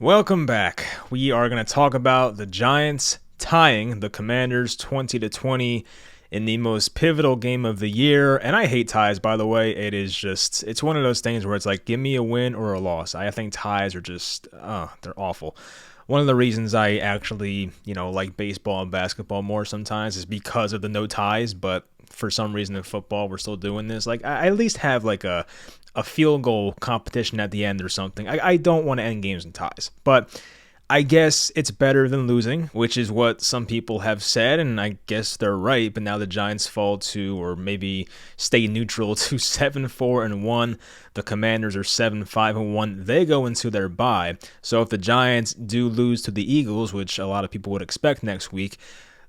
Welcome back. We are going to talk about the Giants tying the Commanders 20-20 in the most pivotal game of the year. And I hate ties, by the way. It's one of those things where it's like, give me a win or a loss. I think ties are they're awful. One of the reasons I actually, like baseball and basketball more sometimes is because of the no ties, but for some reason in football we're still doing this. Like, I at least have like a field goal competition at the end or something. I don't want to end games in ties, but I guess it's better than losing, which is what some people have said, and I guess they're right. But now the Giants fall to, or maybe stay neutral to 7-4-1. The Commanders are 7-5-1. They go into their bye. So if the Giants do lose to the Eagles, which a lot of people would expect next week,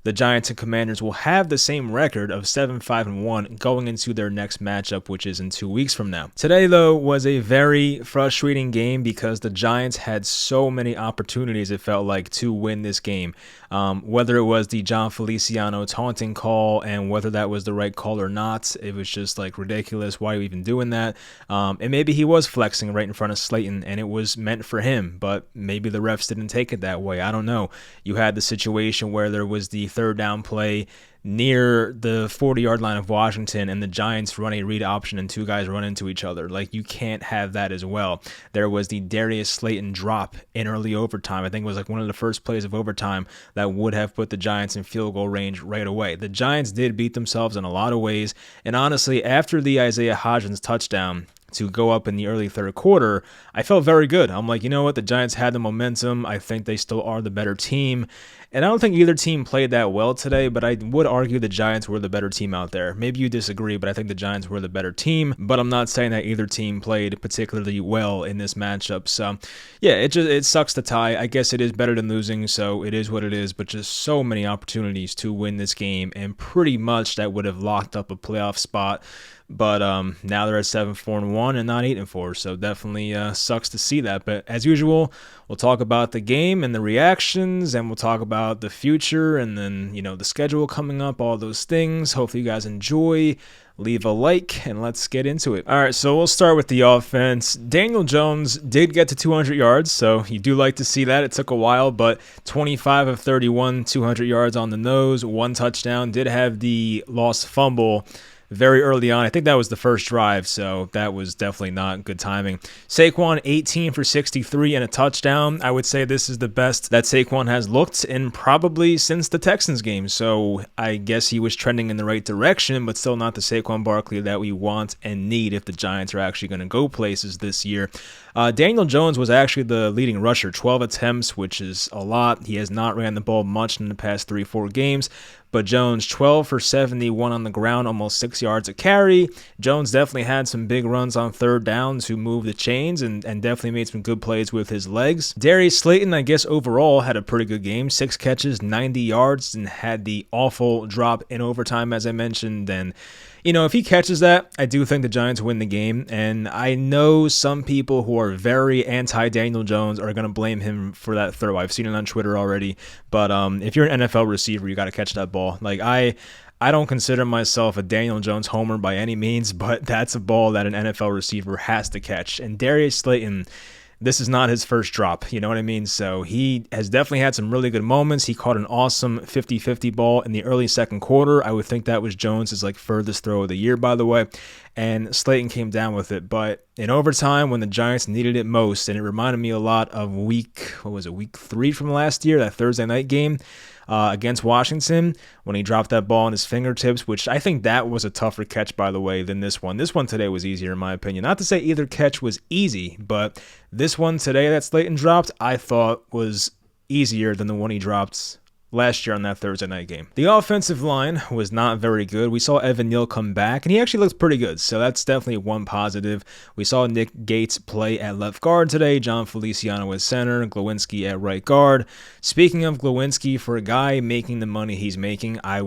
the Giants and Commanders will have the same record of 7-5-1 going into their next matchup, which is in 2 weeks from now. Today, though, was a very frustrating game because the Giants had so many opportunities, it felt like, to win this game. Whether it was the John Feliciano taunting call and whether that was the right call or not, it was just like ridiculous. Why are you even doing that? And maybe he was flexing right in front of Slayton and it was meant for him, but maybe the refs didn't take it that way. I don't know. You had the situation where there was the third down play near the 40-yard line of Washington and the Giants run a read option and two guys run into each other. Like, you can't have that as well. There was the Darius Slayton drop in early overtime. I think it was like one of the first plays of overtime that would have put the Giants in field goal range right away. The Giants did beat themselves in a lot of ways, and honestly, after the Isaiah Hodgins touchdown to go up in the early third quarter, I felt very good. I'm like, you know what? The Giants had the momentum. I think they still are the better team. And I don't think either team played that well today, but I would argue the Giants were the better team out there. Maybe you disagree, but I think the Giants were the better team. But I'm not saying that either team played particularly well in this matchup. So, yeah, it sucks to tie. I guess it is better than losing, so it is what it is. But just so many opportunities to win this game, and pretty much that would have locked up a playoff spot. But now they're at 7-4-1 and not 8-4, so definitely sucks to see that. But as usual, we'll talk about the game and the reactions, and we'll talk about the future, and then the schedule coming up, all those things. Hopefully you guys enjoy. Leave a like, and let's get into it. All right, so we'll start with the offense. Daniel Jones did get to 200 yards, so you do like to see that. It took a while, but 25 of 31, 200 yards on the nose, one touchdown. Did have the lost fumble very early on. I think that was the first drive, so that was definitely not good timing. Saquon, 18 for 63 and a touchdown. I would say this is the best that Saquon has looked in probably since the Texans game, so I guess he was trending in the right direction, but still not the Saquon Barkley that we want and need if the Giants are actually going to go places this year. Daniel Jones was actually the leading rusher, 12 attempts, which is a lot. He has not ran the ball much in the past 3-4 games, but Jones, 12 for 71 on the ground, almost 6 yards a carry. Jones definitely had some big runs on third down to move the chains and definitely made some good plays with his legs. Darius Slayton, I guess overall, had a pretty good game. 6 catches, 90 yards, and had the awful drop in overtime, as I mentioned. And if he catches that, I do think the Giants win the game. And I know some people who are very anti-Daniel Jones are going to blame him for that throw. I've seen it on Twitter already. But if you're an NFL receiver, you got to catch that ball. Like, I don't consider myself a Daniel Jones homer by any means, but that's a ball that an NFL receiver has to catch. And Darius Slayton, this is not his first drop, you know what I mean? So he has definitely had some really good moments. He caught an awesome 50-50 ball in the early second quarter. I would think that was Jones's furthest throw of the year, by the way. And Slayton came down with it. But in overtime, when the Giants needed it most, and it reminded me a lot of week 3 from last year, that Thursday night game against Washington, when he dropped that ball on his fingertips, which I think that was a tougher catch, by the way, than this one. This one today was easier, in my opinion. Not to say either catch was easy, but this one today that Slayton dropped, I thought was easier than the one he dropped last year on that Thursday night game. The offensive line was not very good. We saw Evan Neal come back, and he actually looks pretty good, so that's definitely one positive. We saw Nick Gates play at left guard today, John Feliciano at center, Glowinski at right guard. Speaking of Glowinski, for a guy making the money he's making, I've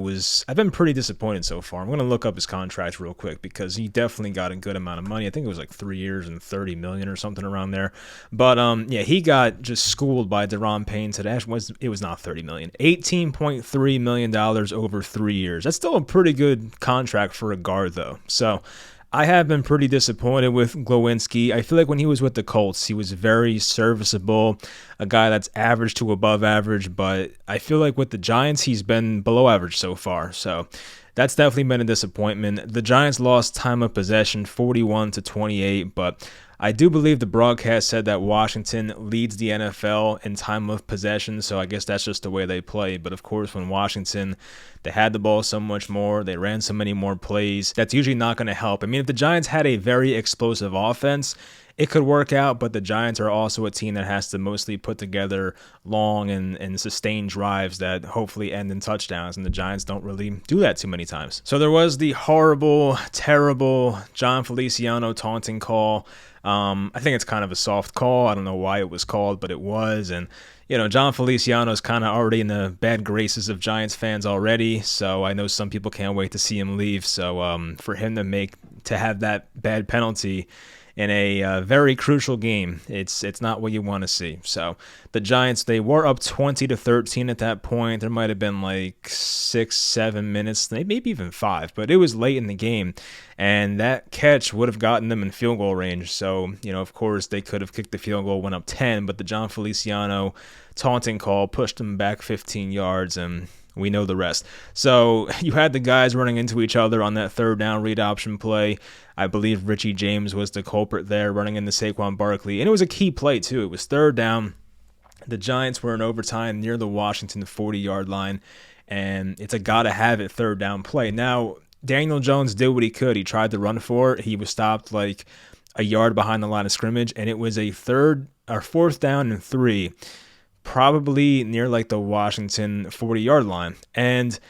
been pretty disappointed so far. I'm going to look up his contract real quick because he definitely got a good amount of money. I think it was like 3 years and $30 million or something around there. But he got just schooled by Deron Payne today. It was not $30 million. $18.3 million over 3 years. That's still a pretty good contract for a guard, though. So I have been pretty disappointed with Glowinski. I feel like when he was with the Colts, he was very serviceable, a guy that's average to above average, but I feel like with the Giants, he's been below average so far. So that's definitely been a disappointment. The Giants lost time of possession 41-28, but I do believe the broadcast said that Washington leads the NFL in time of possession, so I guess that's just the way they play. But of course, when Washington, they had the ball so much more, they ran so many more plays, that's usually not going to help. I mean, if the Giants had a very explosive offense, it could work out, but the Giants are also a team that has to mostly put together long and sustained drives that hopefully end in touchdowns, and the Giants don't really do that too many times. So there was the horrible, terrible John Feliciano taunting call. I think it's kind of a soft call. I don't know why it was called, but it was. And, John Feliciano is kind of already in the bad graces of Giants fans already. So I know some people can't wait to see him leave. So for him to have that bad penalty in a very crucial game, it's not what you want to see. So the Giants, they were up 20-13 at that point. There might have been like 6-7 minutes, maybe even 5, but it was late in the game, and that catch would have gotten them in field goal range. So of course they could have kicked the field goal, went up 10, but the John Feliciano taunting call pushed them back 15 yards, and we know the rest. So you had the guys running into each other on that third down read option play. I believe Richie James was the culprit there, running into Saquon Barkley. And it was a key play, too. It was third down. The Giants were in overtime near the Washington 40-yard line. And it's a gotta-have-it third down play. Now, Daniel Jones did what he could. He tried to run for it. He was stopped like a yard behind the line of scrimmage. And it was a fourth down and 3, probably near like the Washington 40-yard line. And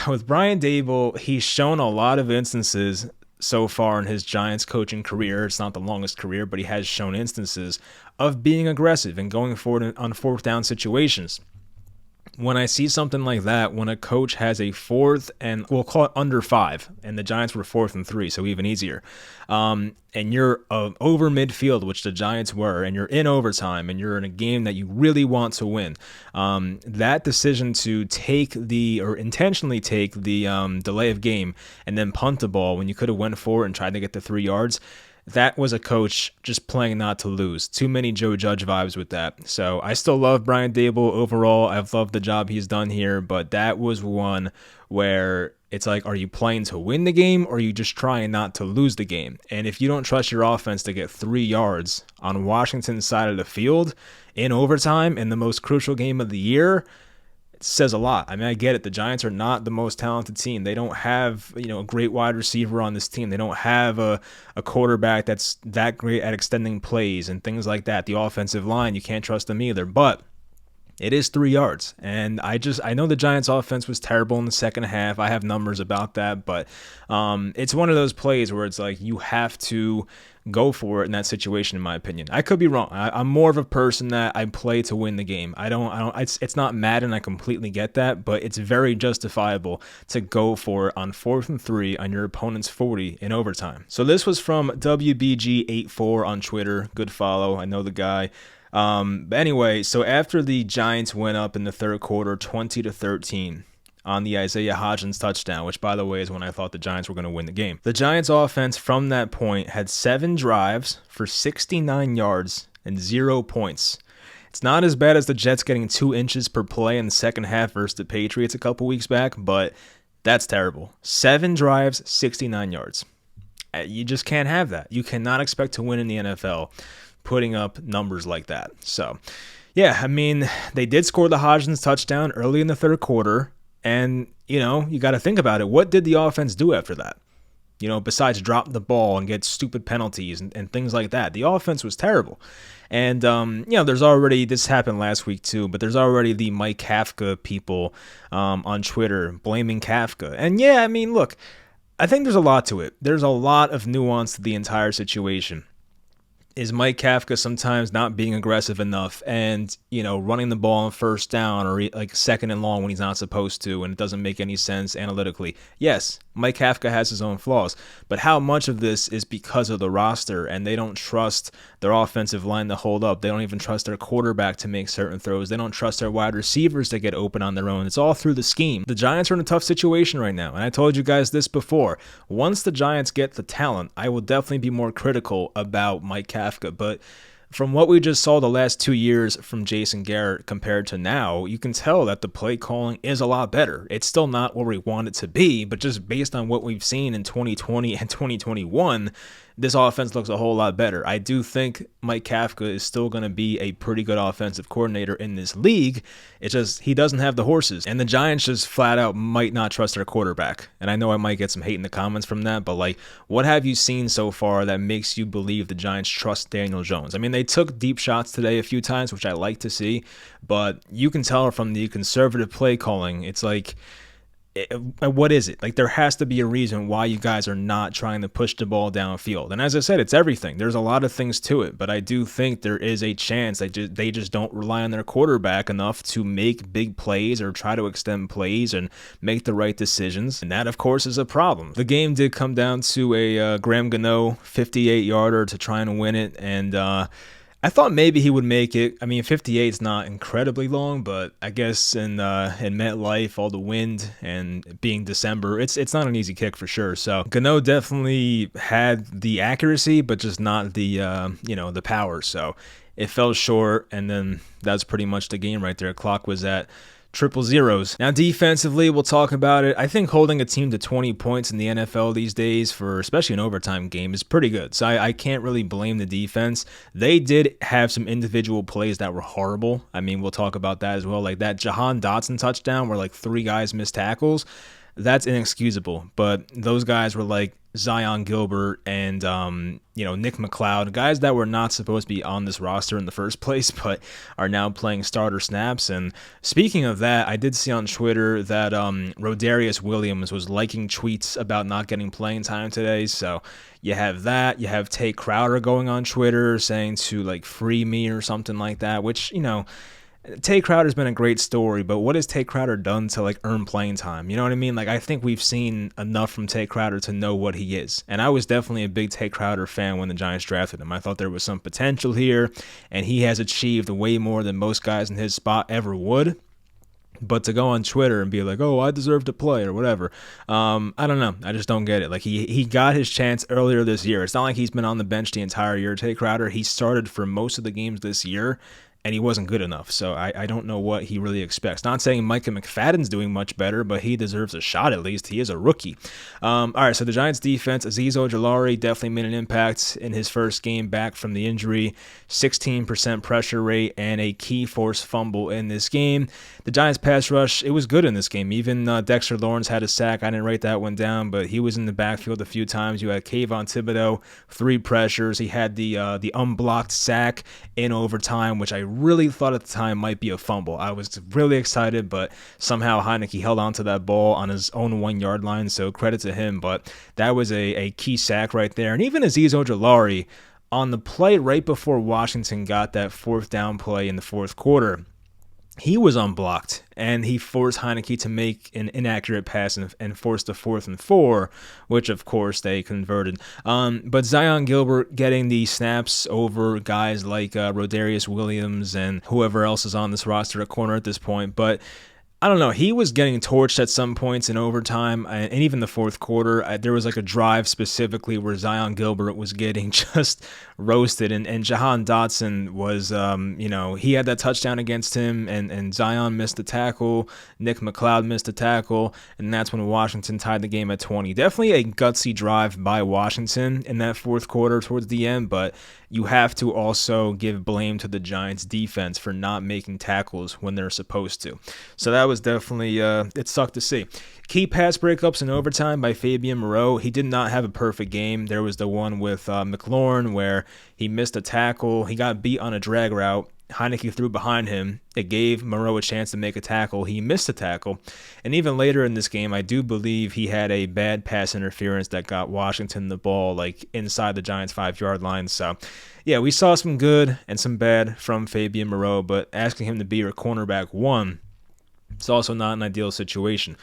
with Brian Daboll, he's shown a lot of instances so far in his Giants coaching career. It's not the longest career, but he has shown instances of being aggressive and going forward on fourth down situations. When I see something like that, when a coach has a fourth and we'll call it under 5, and the Giants were 4th and 3, so even easier, and you're over midfield, which the Giants were, and you're in overtime, and you're in a game that you really want to win, that decision to intentionally take the delay of game and then punt the ball when you could have went for it and tried to get the 3 yards, that was a coach just playing not to lose. Too many Joe Judge vibes with that. So I still love Brian Daboll overall. I've loved the job he's done here, but that was one where it's like, are you playing to win the game or are you just trying not to lose the game? And if you don't trust your offense to get 3 yards on Washington's side of the field in overtime in the most crucial game of the year, says a lot. I mean, I get it. The Giants are not the most talented team. They don't have, a great wide receiver on this team. They don't have a quarterback that's that great at extending plays and things like that. The offensive line, you can't trust them either. But it is 3 yards. And I know the Giants offense was terrible in the second half. I have numbers about that, but it's one of those plays where it's like you have to go for it in that situation, in my opinion. I could be wrong. I'm more of a person that I play to win the game. It's not Madden. I completely get that, but it's very justifiable to go for it on 4th and 3 on your opponent's 40 in overtime. So this was from WBG84 on Twitter. Good follow. I know the guy. But anyway, so after the Giants went up in the third quarter 20-13 on the Isaiah Hodgins touchdown, which, by the way, is when I thought the Giants were going to win the game. The Giants offense from that point had 7 drives for 69 yards and 0 points. It's not as bad as the Jets getting 2 inches per play in the second half versus the Patriots a couple weeks back, but that's terrible. 7 drives, 69 yards. You just can't have that. You cannot expect to win in the NFL putting up numbers like that. So, yeah, I mean, they did score the Hodgins touchdown early in the third quarter. And, you got to think about it. What did the offense do after that? Besides drop the ball and get stupid penalties and things like that. The offense was terrible. And, there's already, this happened last week too, but there's already the Mike Kafka people on Twitter blaming Kafka. And yeah, I mean, look, I think there's a lot to it. There's a lot of nuance to the entire situation. is Mike Kafka sometimes not being aggressive enough and, running the ball on first down or like second and long when he's not supposed to, and it doesn't make any sense analytically. Yes, Mike Kafka has his own flaws, but how much of this is because of the roster and they don't trust their offensive line to hold up? They don't even trust their quarterback to make certain throws. They don't trust their wide receivers to get open on their own. It's all through the scheme. The Giants are in a tough situation right now, and I told you guys this before. Once the Giants get the talent, I will definitely be more critical about Mike Kafka, but from what we just saw the last 2 years from Jason Garrett compared to now, you can tell that the play calling is a lot better. It's still not where we want it to be, but just based on what we've seen in 2020 and 2021, this offense looks a whole lot better. I do think Mike Kafka is still going to be a pretty good offensive coordinator in this league. It's just he doesn't have the horses. And the Giants just flat out might not trust their quarterback. And I know I might get some hate in the comments from that, but like, what have you seen so far that makes you believe the Giants trust Daniel Jones? I mean, they took deep shots today a few times, which I like to see, but you can tell from the conservative play calling, it's like, what is it? Like, there has to be a reason why you guys are not trying to push the ball downfield. And as I said, it's everything. There's a lot of things to it, but I do think there is a chance that they just don't rely on their quarterback enough to make big plays or try to extend plays and make the right decisions. And that, of course, is a problem. The game did come down to a Graham Gano 58-yarder to try and win it, and I thought maybe he would make it. I mean, 58 is not incredibly long, but I guess in MetLife, all the wind and being December, it's not an easy kick for sure. So Gano definitely had the accuracy, but just not the the power. So it fell short, and then that's pretty much the game right there. Clock was at triple zeros. Now, defensively, we'll talk about it. I think holding a team to 20 points in the NFL these days, for especially an overtime game, is pretty good. So I can't really blame the defense. They did have some individual plays that were horrible. I mean, we'll talk about that as well. Like that Jahan Dotson touchdown where like 3 guys missed tackles. That's inexcusable. But those guys were like Zion Gilbert and Nick McLeod, guys that were not supposed to be on this roster in the first place, but are now playing starter snaps. And speaking of that, I did see on Twitter that Rodarius Williams was liking tweets about not getting playing time today. So you have that. You have Tay Crowder going on Twitter saying to like free me or something like that, which, Tay Crowder's been a great story, but what has Tay Crowder done to like earn playing time? You know what I mean? Like, I think we've seen enough from Tay Crowder to know what he is. And I was definitely a big Tay Crowder fan when the Giants drafted him. I thought there was some potential here, and he has achieved way more than most guys in his spot ever would. But to go on Twitter and be like, oh, I deserve to play or whatever, I don't know. I just don't get it. Like, he got his chance earlier this year. It's not like he's been on the bench the entire year. Tay Crowder, he started for most of the games this year, and he wasn't good enough. So I don't know what he really expects. Not saying Micah McFadden's doing much better, but he deserves a shot at least. He is a rookie. All right, so the Giants defense, Azeez Ojulari definitely made an impact in his first game back from the injury. 16% pressure rate and a key forced fumble in this game. The Giants pass rush, it was good in this game. Even Dexter Lawrence had a sack. I didn't write that one down, but he was in the backfield a few times. You had Kayvon Thibodeau, 3 pressures. He had the unblocked sack in overtime, which I really thought at the time might be a fumble. I was really excited, but somehow Heineke held onto that ball on his own 1-yard line, so credit to him. But that was a key sack right there. And even Azeez Ojulari, on the play right before Washington got that 4th down play in the 4th quarter, he was unblocked, and he forced Heineke to make an inaccurate pass and forced a 4th and 4, which, of course, they converted. But Zion Gilbert getting the snaps over guys like Rodarius Williams and whoever else is on this roster at corner at this point. But I don't know. He was getting torched at some points in overtime, and even the 4th quarter. There was like a drive specifically where Zion Gilbert was getting just roasted, and Jahan Dotson was, he had that touchdown against him, and Zion missed the tackle. Nick McLeod missed the tackle, and that's when Washington tied the game at 20. Definitely a gutsy drive by Washington in that 4th quarter towards the end, but you have to also give blame to the Giants defense for not making tackles when they're supposed to. So that was definitely, it sucked to see. Key pass breakups in overtime by Fabian Moreau. He did not have a perfect game. There was the one with McLaurin where he missed a tackle. He got beat on a drag route, Heineke threw behind him. It gave Moreau a chance to make a tackle. He missed a tackle. And even later in this game, I do believe he had a bad pass interference that got Washington the ball like inside the Giants' 5-yard line. So, yeah, we saw some good and some bad from Fabian Moreau, but asking him to be your cornerback one, it's also not an ideal situation.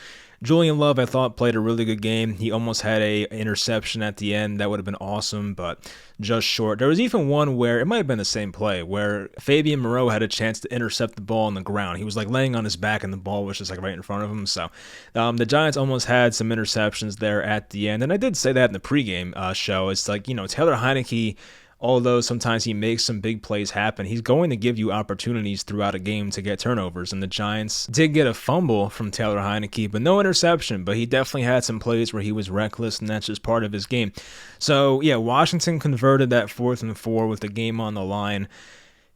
Julian Love, I thought, played a really good game. He almost had a interception at the end. That would have been awesome, but just short. There was even one where, it might have been the same play, where Fabian Moreau had a chance to intercept the ball on the ground. He was like laying on his back and the ball was just like right in front of him. So the Giants almost had some interceptions there at the end. And I did say that in the pregame show. It's like, Taylor Heineke, although sometimes he makes some big plays happen, he's going to give you opportunities throughout a game to get turnovers. And the Giants did get a fumble from Taylor Heineke, but no interception. But he definitely had some plays where he was reckless, and that's just part of his game. So, yeah, Washington converted that 4th and 4 with the game on the line.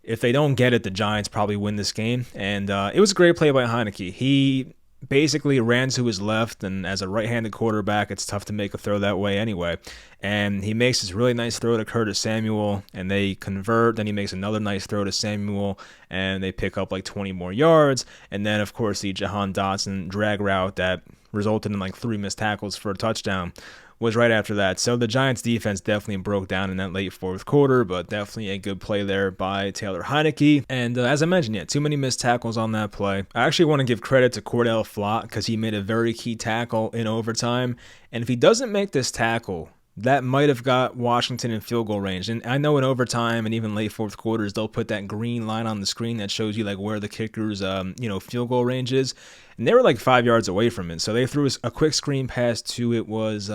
If they don't get it, the Giants probably win this game. And it was a great play by Heineke. He basically ran to his left, and as a right-handed quarterback, it's tough to make a throw that way anyway. And he makes this really nice throw to Curtis Samuel, and they convert. Then he makes another nice throw to Samuel, and they pick up like 20 more yards. And then, of course, the Jahan Dotson drag route that resulted in like 3 missed tackles for a touchdown was right after that. So the Giants defense definitely broke down in that late 4th quarter, but definitely a good play there by Taylor Heineke. And as I mentioned, yeah, too many missed tackles on that play. I actually want to give credit to Cordell Flott because he made a very key tackle in overtime. And if he doesn't make this tackle, that might have got Washington in field goal range. And I know in overtime and even late 4th quarters, they'll put that green line on the screen that shows you like where the kicker's field goal range is. And they were like 5 yards away from it. So they threw a quick screen pass to it was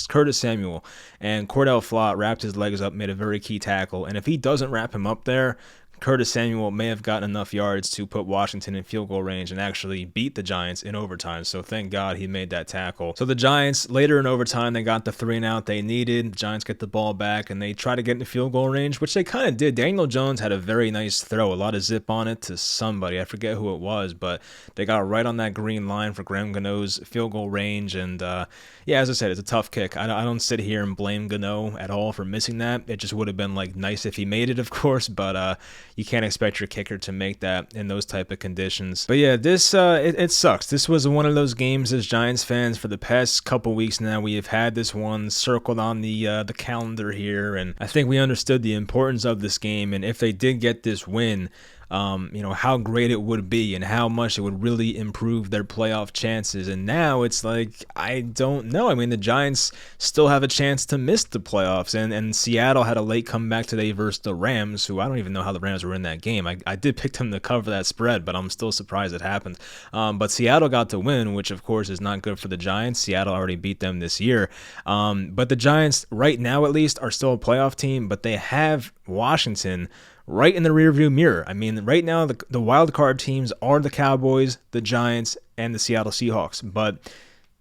Curtis Samuel. And Cordell Flott wrapped his legs up, made a very key tackle. And if he doesn't wrap him up there, Curtis Samuel may have gotten enough yards to put Washington in field goal range and actually beat the Giants in overtime. So thank God he made that tackle. So the Giants, later in overtime, they got the 3-and-out they needed. The Giants get the ball back, and they try to get into field goal range, which they kind of did. Daniel Jones had a very nice throw, a lot of zip on it to somebody. I forget who it was, but they got right on that green line for Graham Gano's field goal range. And yeah, as I said, it's a tough kick. I don't sit here and blame Gano at all for missing that. It just would have been like nice if he made it, of course, but you can't expect your kicker to make that in those type of conditions. But yeah, this it sucks. This was one of those games as Giants fans for the past couple weeks now. We have had this one circled on the calendar here, and I think we understood the importance of this game. And if they did get this win, how great it would be and how much it would really improve their playoff chances. And now it's like, I don't know. I mean, the Giants still have a chance to miss the playoffs, and Seattle had a late comeback today versus the Rams, who I don't even know how the Rams were in that game. I did pick them to cover that spread, but I'm still surprised it happened. But Seattle got to win, which of course is not good for the Giants. Seattle already beat them this year. But the Giants, right now at least, are still a playoff team, but they have Washington right in the rearview mirror. I mean, right now, the wild card teams are the Cowboys, the Giants, and the Seattle Seahawks. But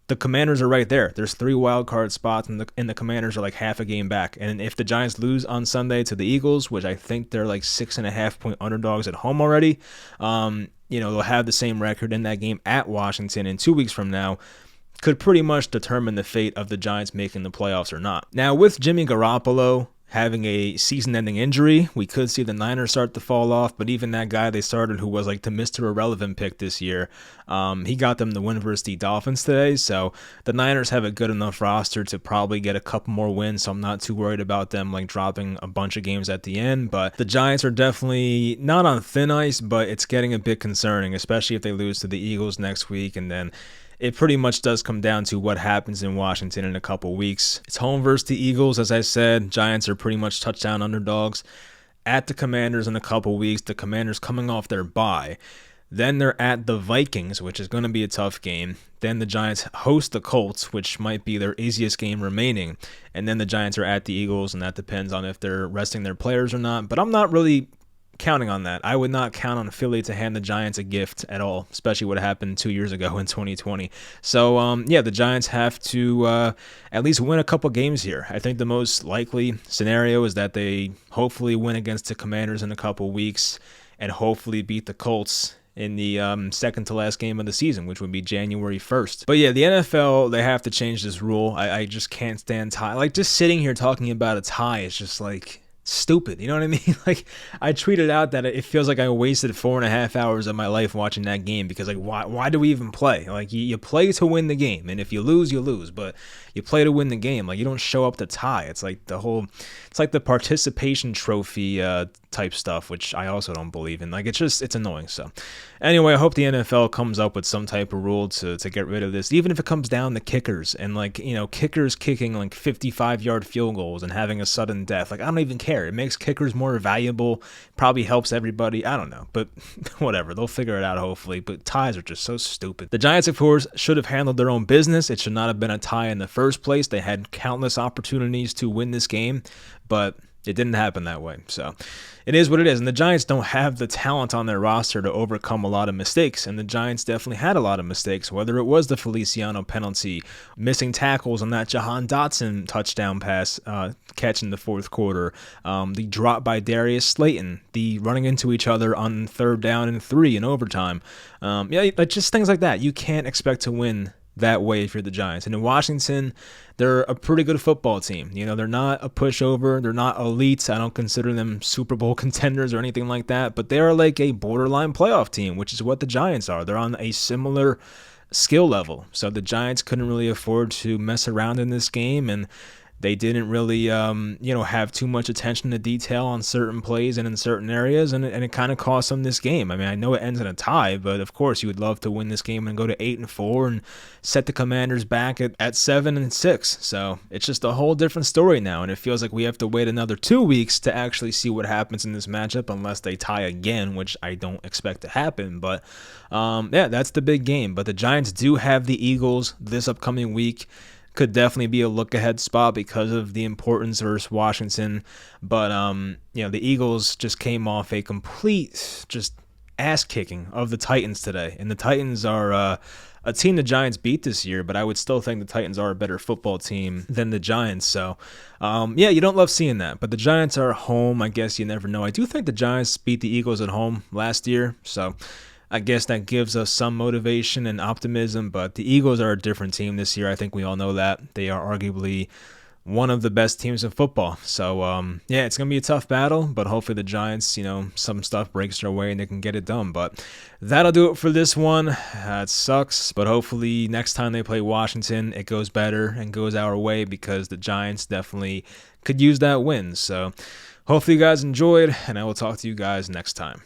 the Commanders are right there. There's 3 wild card spots, and the Commanders are like half a game back. And if the Giants lose on Sunday to the Eagles, which I think they're like 6.5-point underdogs at home already, they'll have the same record in that game at Washington. And 2 weeks from now, could pretty much determine the fate of the Giants making the playoffs or not. Now, with Jimmy Garoppolo having a season-ending injury, we could see the Niners start to fall off, but even that guy they started who was like the Mr. Irrelevant pick this year, he got them the win versus the Dolphins today, so the Niners have a good enough roster to probably get a couple more wins, so I'm not too worried about them like dropping a bunch of games at the end. But the Giants are definitely not on thin ice, but it's getting a bit concerning, especially if they lose to the Eagles next week, and then it pretty much does come down to what happens in Washington in a couple weeks. It's home versus the Eagles, as I said. Giants are pretty much touchdown underdogs. At the Commanders in a couple weeks, the Commanders coming off their bye. Then they're at the Vikings, which is going to be a tough game. Then the Giants host the Colts, which might be their easiest game remaining. And then the Giants are at the Eagles, and that depends on if they're resting their players or not. But I'm not really counting on that. I would not count on Philly to hand the Giants a gift at all, especially what happened 2 years ago in 2020. So, the Giants have to at least win a couple games here. I think the most likely scenario is that they hopefully win against the Commanders in a couple weeks and hopefully beat the Colts in the second to last game of the season, which would be January 1st. But yeah, the NFL, they have to change this rule. I just can't stand tie. Like, just sitting here talking about a tie is just like, stupid. You know what I mean? Like, I tweeted out that it feels like I wasted 4.5 hours of my life watching that game because, like, why do we even play? Like, you play to win the game, and if you lose, you lose, but you play to win the game. Like, you don't show up to tie. It's like it's like the participation trophy type stuff, which I also don't believe in. Like, it's annoying. So, anyway, I hope the NFL comes up with some type of rule to get rid of this, even if it comes down to kickers and, like, kickers kicking like 55-yard field goals and having a sudden death. Like, I don't even care. It makes kickers more valuable, probably helps everybody. I don't know, but whatever. They'll figure it out, hopefully. But ties are just so stupid. The Giants, of course, should have handled their own business. It should not have been a tie in the first place. They had countless opportunities to win this game, but it didn't happen that way. So it is what it is. And the Giants don't have the talent on their roster to overcome a lot of mistakes. And the Giants definitely had a lot of mistakes, whether it was the Feliciano penalty, missing tackles on that Jahan Dotson touchdown pass catch in the fourth quarter, the drop by Darius Slayton, the running into each other on 3rd down and 3 in overtime. Just things like that. You can't expect to win that way if you're the Giants. And in Washington, they're a pretty good football team. They're not a pushover. They're not elite. I don't consider them Super Bowl contenders or anything like that, but they're like a borderline playoff team, which is what the Giants are. They're on a similar skill level. So the Giants couldn't really afford to mess around in this game, and they didn't really, have too much attention to detail on certain plays and in certain areas, and it kind of cost them this game. I mean, I know it ends in a tie, but of course you would love to win this game and go to 8-4 and set the Commanders back at 7-6. So it's just a whole different story now, and it feels like we have to wait another 2 weeks to actually see what happens in this matchup, unless they tie again, which I don't expect to happen. But that's the big game. But the Giants do have the Eagles this upcoming week. Could definitely be a look-ahead spot because of the importance versus Washington. But, the Eagles just came off a complete just ass-kicking of the Titans today. And the Titans are a team the Giants beat this year, but I would still think the Titans are a better football team than the Giants. So, you don't love seeing that. But the Giants are home. I guess you never know. I do think the Giants beat the Eagles at home last year. So I guess that gives us some motivation and optimism, but the Eagles are a different team this year. I think we all know that. They are arguably one of the best teams in football. So, it's going to be a tough battle, but hopefully the Giants, some stuff breaks their way and they can get it done. But that'll do it for this one. It sucks, but hopefully next time they play Washington, it goes better and goes our way, because the Giants definitely could use that win. So hopefully you guys enjoyed, and I will talk to you guys next time.